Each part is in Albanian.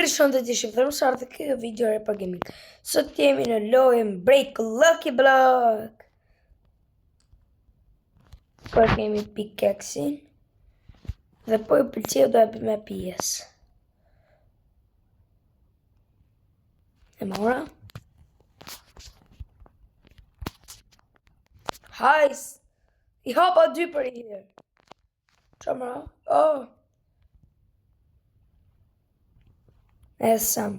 Mirë të të shifrëm sarë të kjo video e për gaming. Sot jemi në lojën Break Lucky Block. Për kemi pickaxe-in. Dhe po i pëlqeu do e bëj me pjesë. E mora. Hajs! I hapa 2 për i herë. Qa mëra? Oh! E sam.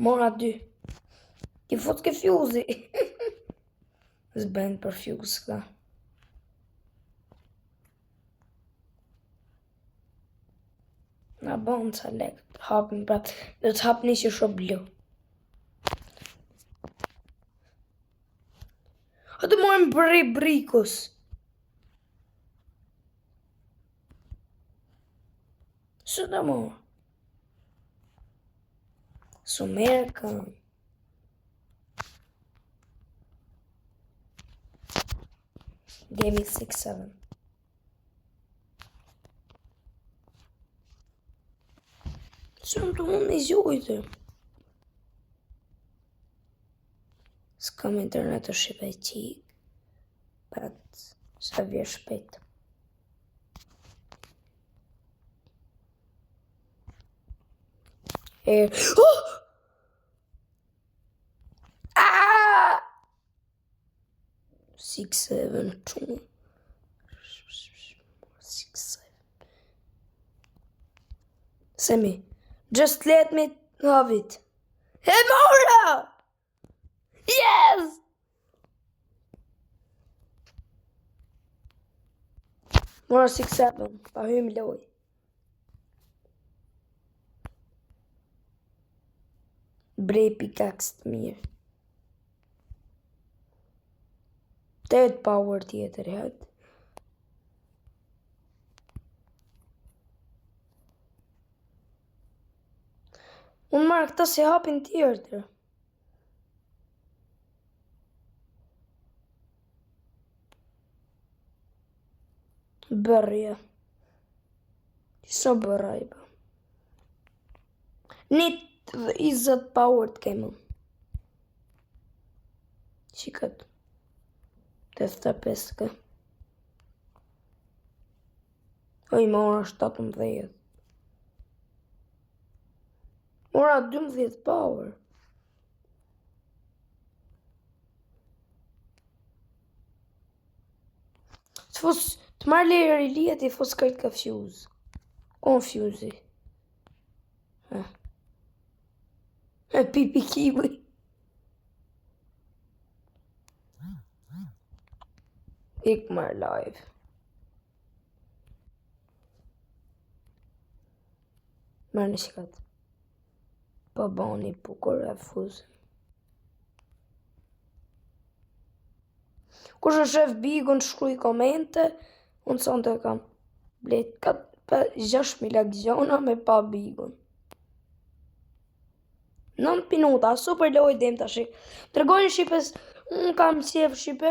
Mora 2. Ti fut ke fjuzi. Zbend për fjuz këta. Na bon ca lek. Hapim prap. Do të hapni që sho blu. A të morim brikus. Së të morë? Sumerkan. Gave me 6-7. Së në të mund në zhujtë. S'kam internet të shqipe qik. Pat sa vje shpet. Oh! Ah! 6-7 2. 6-7. Semi, just let me have it. Hey, Mora! Yes! Mora 6-7. Pa hym loj. Brej pickaxe të mirë. 8 power tjetër jetë. Unë marrë këta se hapin tjetër. Bërja. Qësa bërra i bë? Një 20 power të kemë. Qikat. 85 ka. Oj, mora 17. Mora 12 power. Të marrë lejër i lijet i fos kajt ka fuse. Confuzi. Pipi kiwi. Ik maar live. Maar në shkat. Pa bani pukur e fuzë. Kush e shef bigun shkruj komente. Unë son të kam blet 6.000 akziona me pa bigun. 9 minuta, super loj dem të shik. Tërgojnë Shqipës, unë kam sjef Shqipe,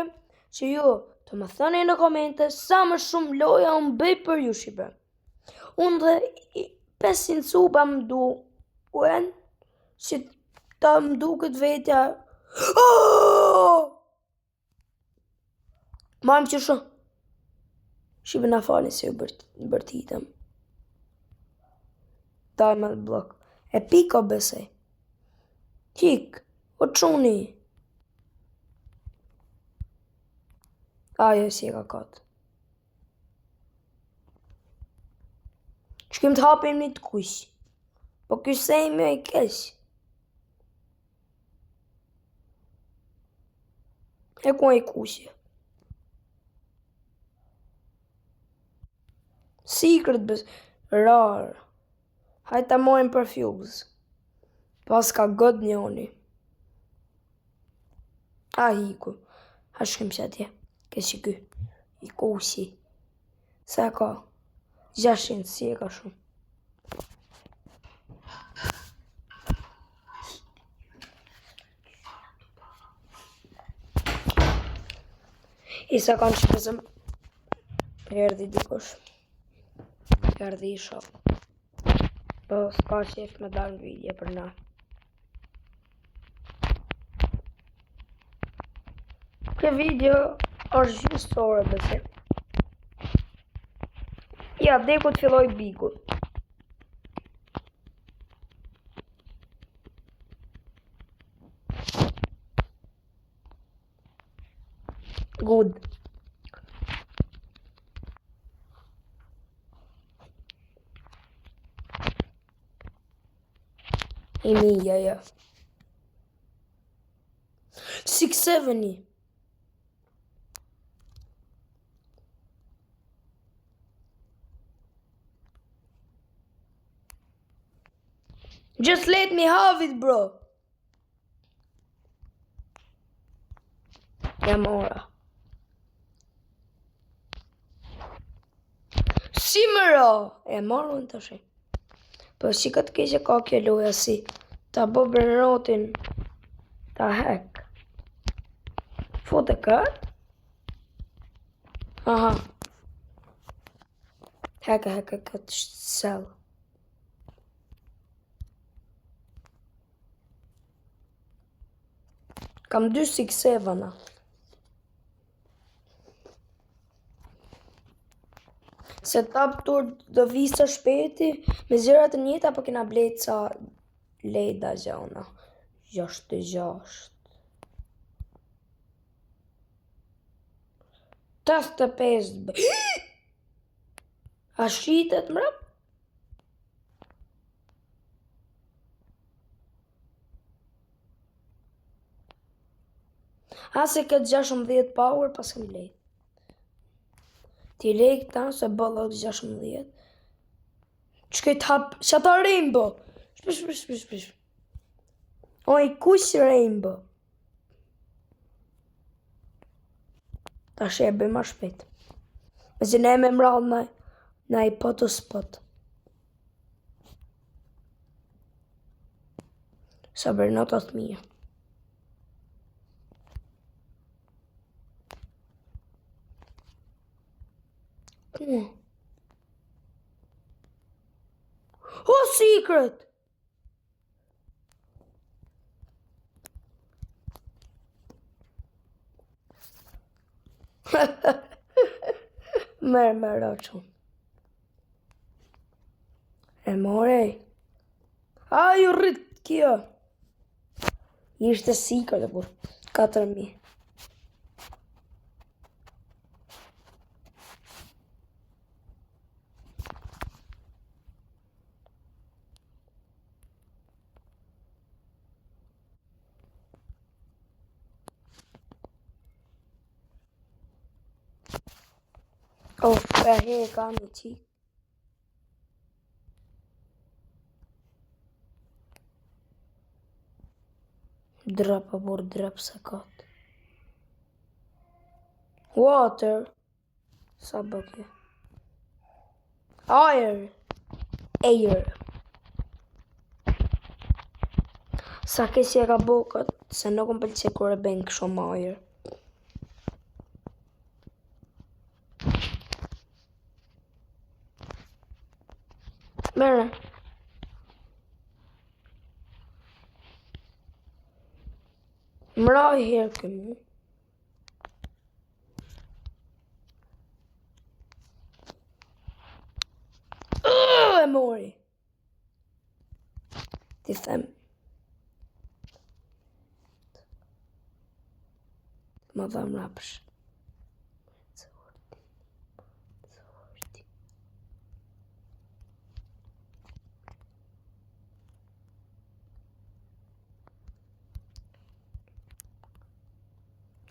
që ju të më thëni në komente, sa më shumë loja unë bëj për ju Shqipe. Unë dhe 500 suba më du uen, që ta më du këtë vetja. Mam që shumë. Shqipe na falin se ju bërtitëm. Time at block. E piko besej. Qik, o quni. Ajo si e ka katë. Që kem të hapim një të kush. Po kësë e me i kesh. E ku e i kushje. Secret bes. Rarë. Hajta mojnë për fuse. Pas ka god njoni. A hiku. A shkim që atje. Kësi ky. I kusi. Sa ka? 600 si e ka shumë. I sa kanë që pëzëm. Erdi dikush. Erdi i shok. Po s'ka qef me dalë video për na. Këtë video është gjysë orë bëse. Ja, deku të filloj bigu. Good. I mija, ja. 670. Just let me have it, bro. Ja mora. Si mëra! E marrën të shi. Po si këtë keqe ka kjo loja si ta bo bërërotin ta hek. Fote këtë? Aha. Heka këtë sel. Kam 267-a. Se tap tur do visa shpeti me zërat e njëta po kena blet sa lejda gjona. 66. 85. A shqitet mrap? Ase këtë 16 power pas këm lejt. Ti lej këta se bëllot 16. Qëkaj t'hap, që ta rainbow? Shpish. Oj, kush rainbow? Ta shë e bëj ma shpet. Me që ne me mrall na i pot o spot. Sa bërë notat mija. Oh, secret! Merë roqën. E more. A, ju rrit kjo. Ishte secret, por 4.000. Oh, here kam një qi. Drop abor drop se kot. Water. Sa bëke. Air. Sa kësi e ka bukët, se nuk më pëlqe kur e bëjnë kështu air. Mërë. Mra i herë këmu. E mori. Ti them. Ma dhëm rapësh.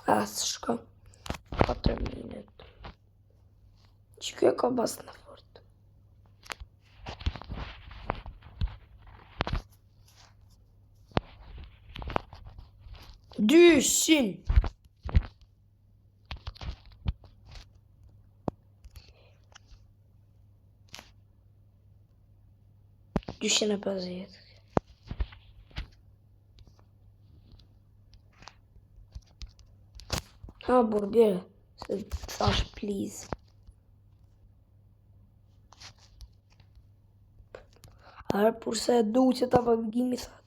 Asë shko 4 minut. Që kjo ka bas në fort. Dyshin. Dyshin e 50. Ha, burger, se thash please. Arë përse e du që ta pagimi thot.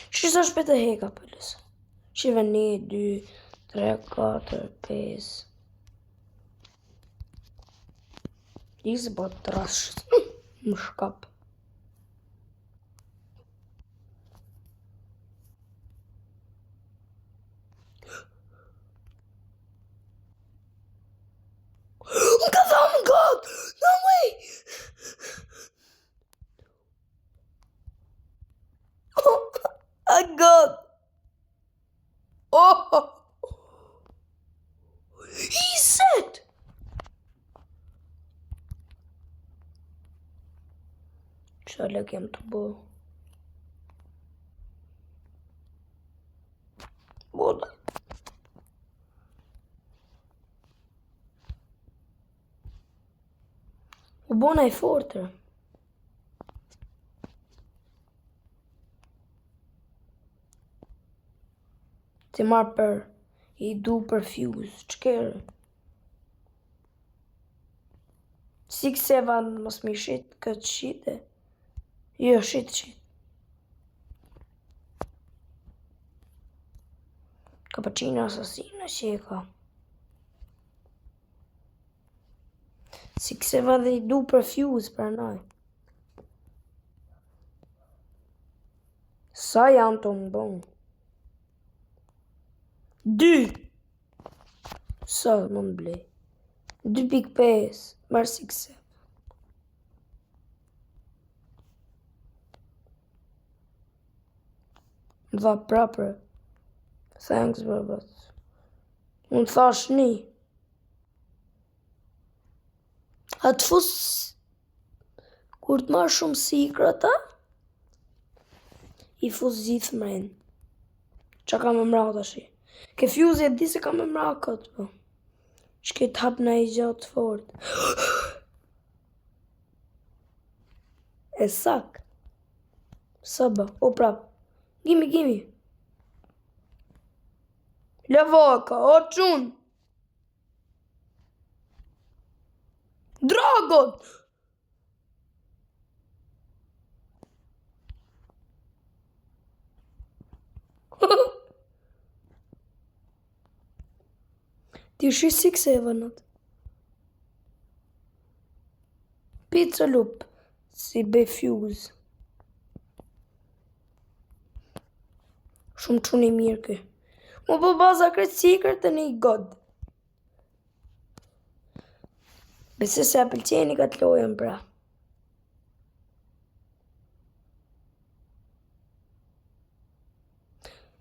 Shisa shpet e heka pëllës. Shive 1, 2, 3, 4, 5. Lisë po të rashë. Më shkap. Më ka thamë God! No way! Oh God! Oh! He said! Çfarë kem të bëj? Boda. U bona i fortë. Ti marrë për i du për fuse, ç'kerë? 6, 7, mos mi shit këtë shite. Jo, shit. Cappuccino assassino që e ka. 6, 7 dhe i du për fuse për naj. Sa janë të më bon? 2. Sa më në blej? 2.5. Marë 6, 7. Më dha prapër. Thanks, bro. Unë thash 1. A të fus kur të marrë shumë sikrata, i fus gjithë mrenë. Qa ka me mra të shi? Ke fuse e di se ka me mra këtë, po. Shke të hap në i gjatë fort. E sak. Saba, o prap. Gimi. Lavoka, o qun. Dragon! Ti shi 6, 7. Pizza lup, si be fuse. Shumë quni mirë kë. Mu po baza kretë secret e një God. Bese se apelqeni ka të lojën pra.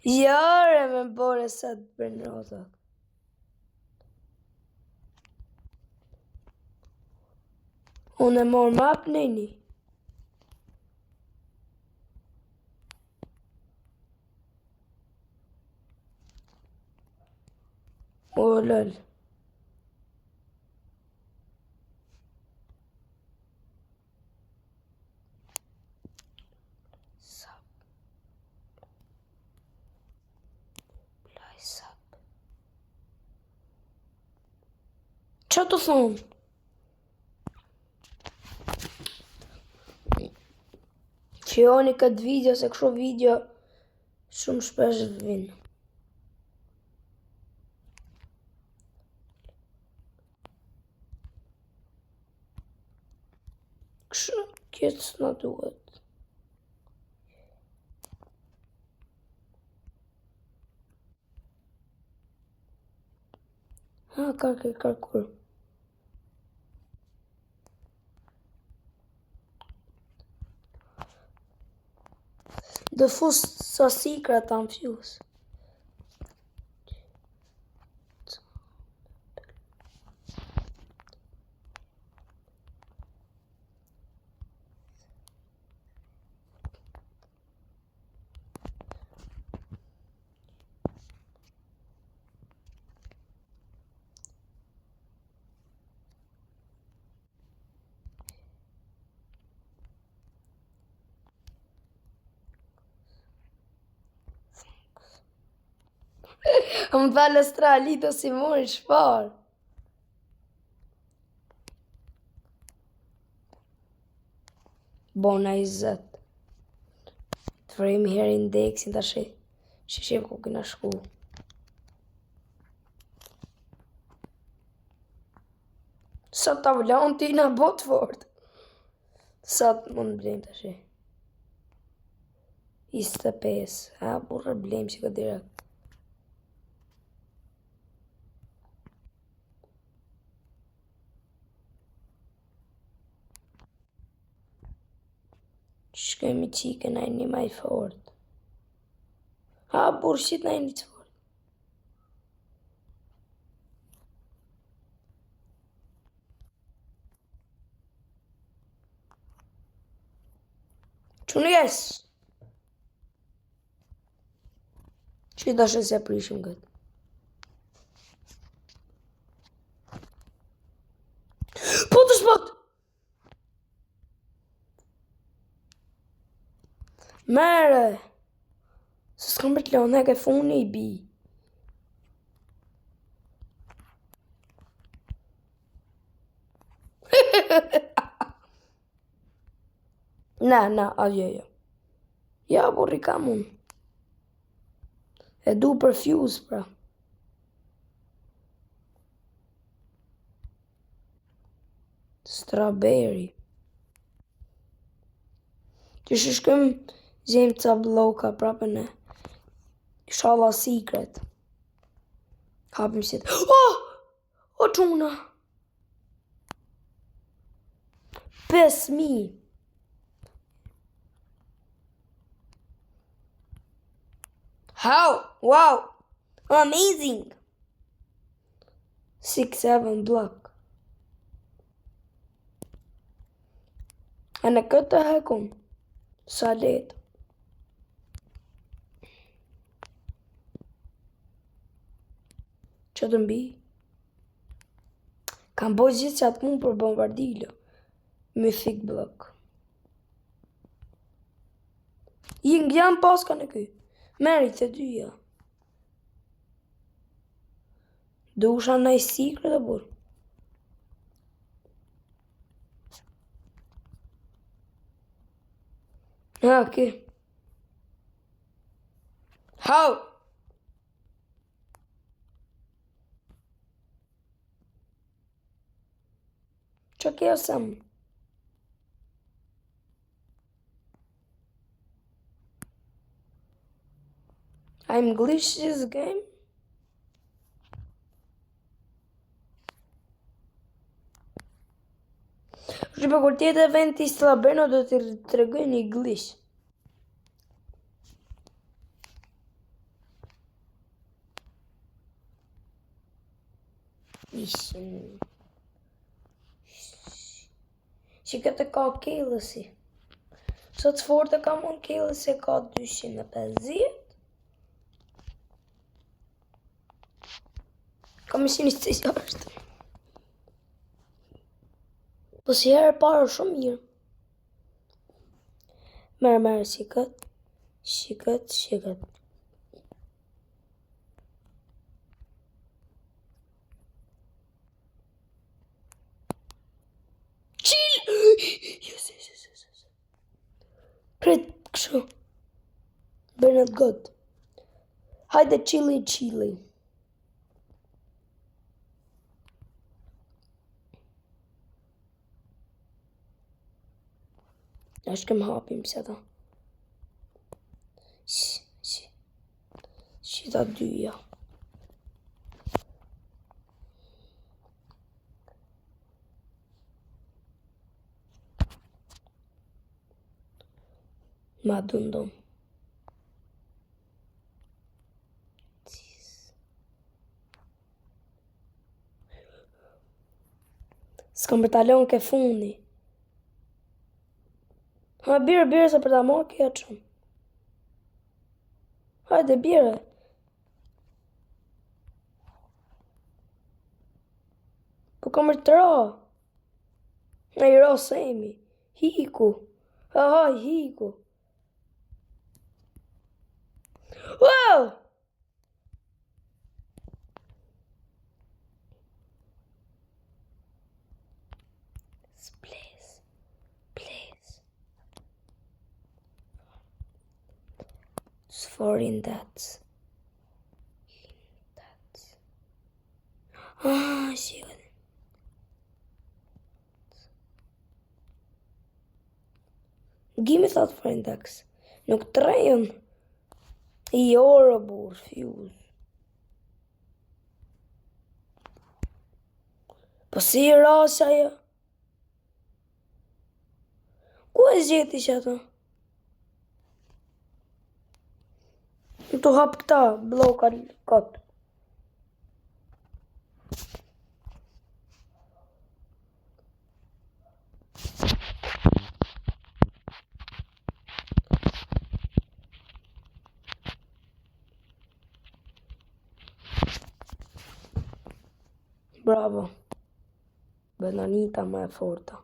Jare me bore sa të bërnota. Unë e morë map në një. O lëll. Qa të thonë? Qëjoni këtë video se kështu video shumë shpesh vinë. Kështu këtë s'na duhet. Ha, kërkur. Dë fus sa sikra ta në fuse. Më falë Australito si mori shpar. Bona 20. Të frejmë herë indeksin të shi. Shishim ku kina shku. Sa të avlon ti në bot fort. Sa të mund blejmë të shi. 25. A, burra blejmë që ka direkt. Shkemi qike na e një maj fort. A, burë shqit na e një të fort. Qunë jes! Që da shë se prishim këtë. Po të shpot! Mere! Se s'kam për të leon e ke funi i bi. Na, ajo. Ja, burri kam unë. E du për fuse, pra. Strawberry. Që shkëm gjemë ca bloka prapë në shala secret. Hapim si të... O quna! 5.000. How? Wow! Amazing! 6-7 block. A në këtë hekun? Sa letë? Që të mbi? Kam bojë gjithë që atë mund për bombardilo. Mythic block. Jam paska në këj. Merit të dyja. Du usha në i secret e burë. Okay. How? Që kjo sam? I'm glitch this game? Shqipe kur tjetë event i Slabeno do të tregoj një glitch. Ishin. Që këtë ka kelësi. Sot forte ka mund kelësi ka 250. Kam ishi një të jashtë. Po si herë parë shumë mirë. Merë, shikët. Chill! Yes. Kret, kështu. Bernard God. Hajde chili. Ashtë kem hapim se ta. Si ta dyja. Ma dundon. S'kam për talon ke fundi. Ha, birë se për ta marrë kja qëmë. Hajde, birë. Po kam të ra. Në i ra semi. Hiku. Hiku. Wow! Please. For index. Ah, sì. Give me thought for index. Nuk të rejën. I orë, burë, fjuz. Po si i rasa ja? Ku e zjeti që ato? Në të hapë këta bloka këtë. Bravo. Bananita më e forta.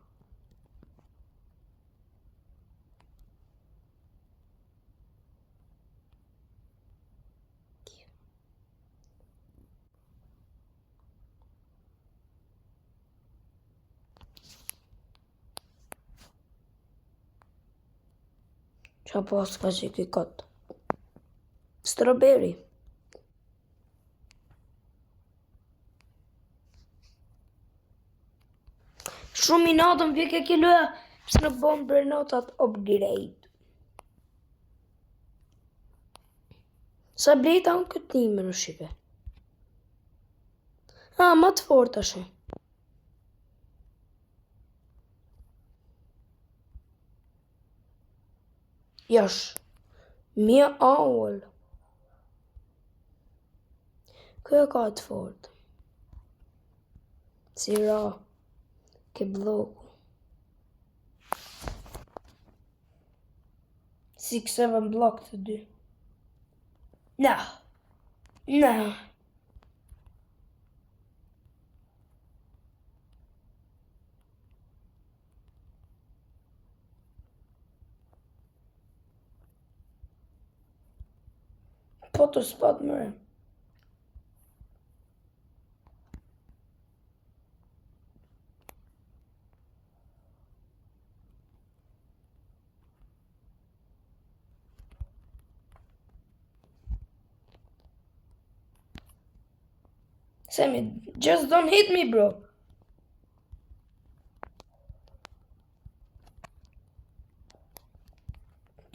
Qa pas ka që ki këtë? Strawberry. Shumë i natën pjek e ki loja së në bon për notat upgrade. Sa blejta unë këtë një në Shqipe? Ma të fort ashe. Jash, mje aull. Kjo ka të fort. Si ra, ke bloku. 6-7 blok të dy. No. No. Po të spot mëre. Sammy, just don't hit me, bro.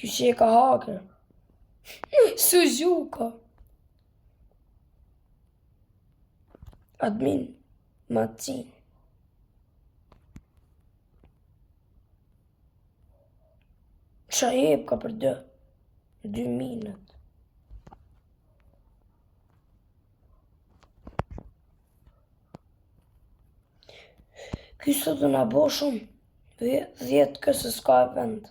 Që që e ka haker. Suzuka. Admin. Macin. Qa jep ka për 2 minët. Ky sot të nga bo shumë. 10 kësë s'ka e vend.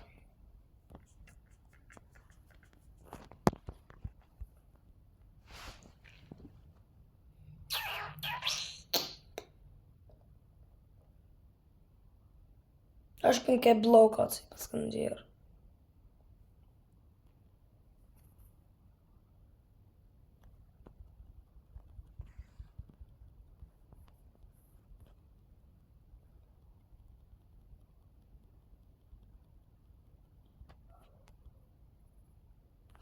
Ashtë kënë ke blokat si pas kënë gjerë.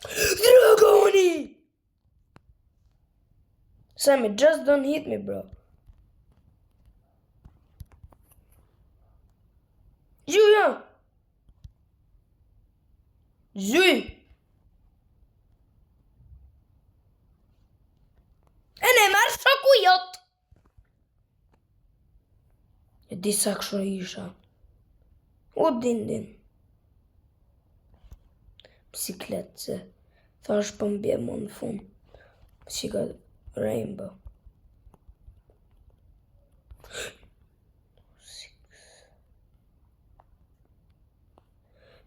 Dragoni! Sammy, just don't hit me, bro. Gjuja! Gjuj! E ne marrë shoku jot! E disa kësho isha. O din. Bicikletë se thash për mbje më në fund. Shika rainbow.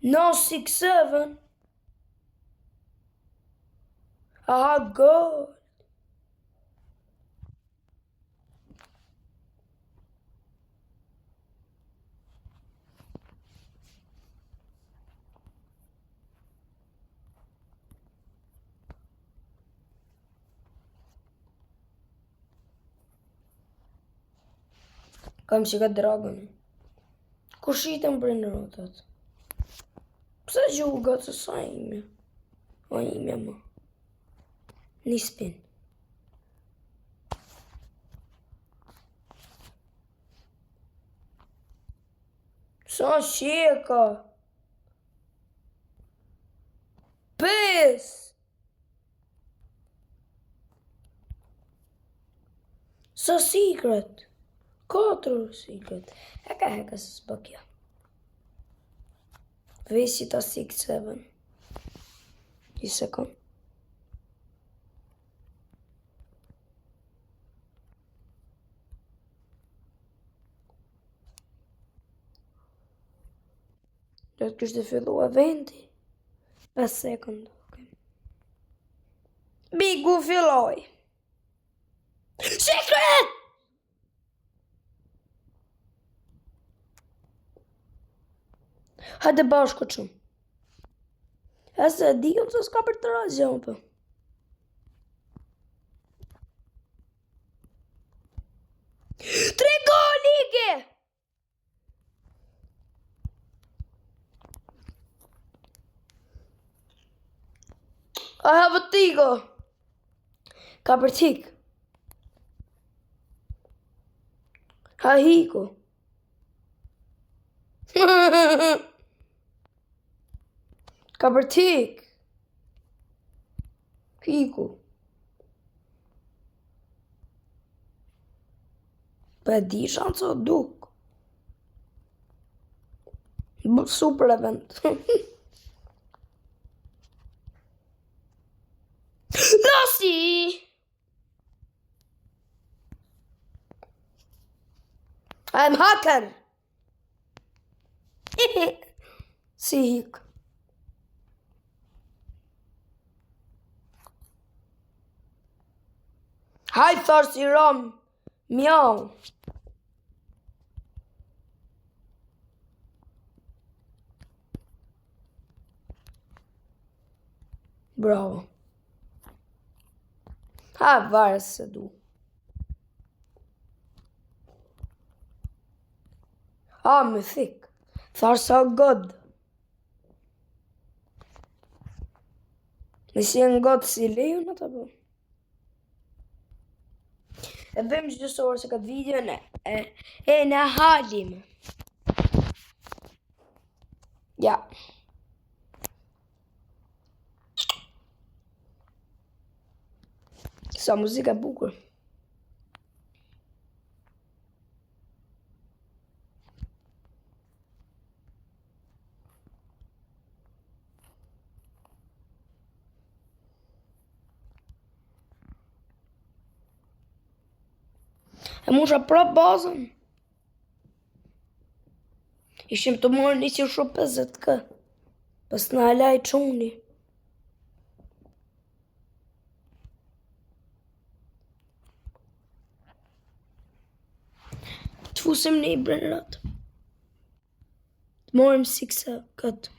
No 6-7. Aha, god. Kam shika dragon. Ku shitën për në rotat? Pse gjuga të sajnë? O një më. Një spin. Sa sheka? 5. Sa secret? 4 secret. Heka se s'bëkja. Visit a 6-7. Një sekund. Do të kishte filluar vendi. 5 sekund. Okay. Bigu filloj. Secret! Hajde bashkë shumë. Ese e di unë se s'ka për të razjon për. Tre gol lige! I have a tigo. Ka për tik. Ha hiko. Ka për tik. Hiko. Për e di shanë co duk. Super event. Losi! I'm hacker! Si hik. Haj thar si rom. Mjau. Bravo. Ha, varë se du. Ha, me thik. Thar sa god. Nësi e në god si leju në të bë. E bëjmë gjithësorë se këtë video në halim. Ja. Sa muzika bukur. E musha prap bazën. Ishim të morë një që shumë 50k. Pas në alaj quni. Të fusim një i brenrat. Të morëm 6 këtë.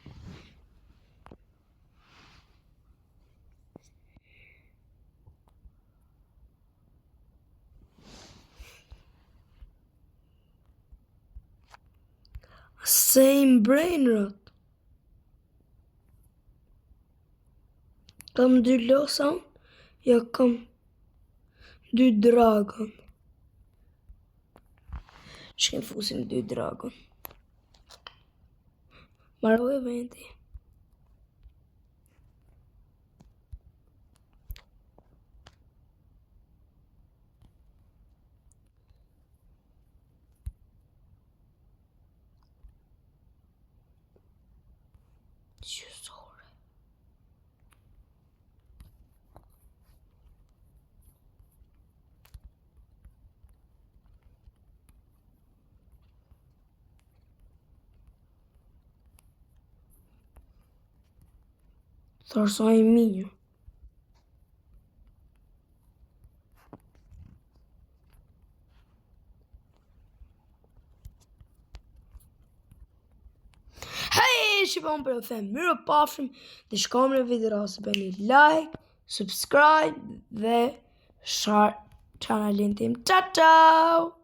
Same brain rot. Kam 2 losa, ja kam 2 dragon. Shkem fusim 2 dragon. Maroj vendi. Gjysore. Thar sa i mirë. Shqipon për e them, mërë pafshim dhe shkom në video së bëni like, subscribe dhe share channelin tim. Ciao ciao!